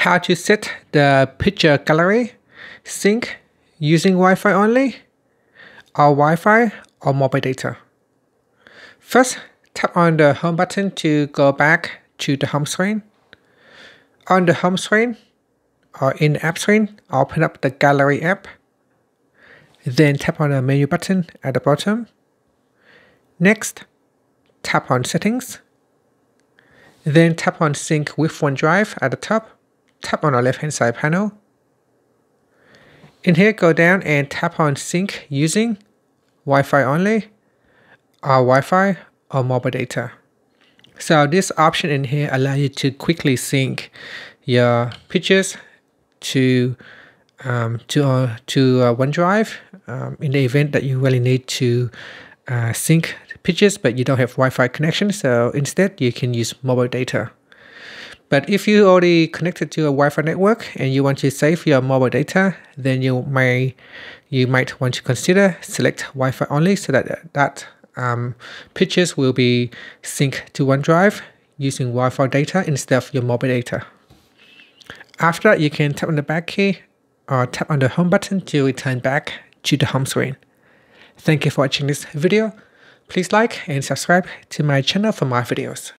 how to set the picture gallery sync using Wi-Fi only, or Wi-Fi or mobile data. First, tap on the home button to go back to the home screen. On the home screen or in the app screen, open up the gallery app. Then tap on the menu button at the bottom. Next, tap on settings. Then tap on sync with OneDrive at the top. Tap on the left hand side panel. In here, go down and tap on sync using Wi-Fi only, or Wi-Fi or mobile data. So this option in here allows you to quickly sync your pictures to OneDrive in the event that you really need to sync pictures but you don't have Wi-Fi connection. So instead you can use mobile data. But if you already connected to a Wi-Fi network and you want to save your mobile data, then you might want to consider select Wi-Fi only, so that pictures will be synced to OneDrive using Wi-Fi data instead of your mobile data. After that, you can tap on the back key or tap on the home button to return back to the home screen. Thank you for watching this video. Please like and subscribe to my channel for more videos.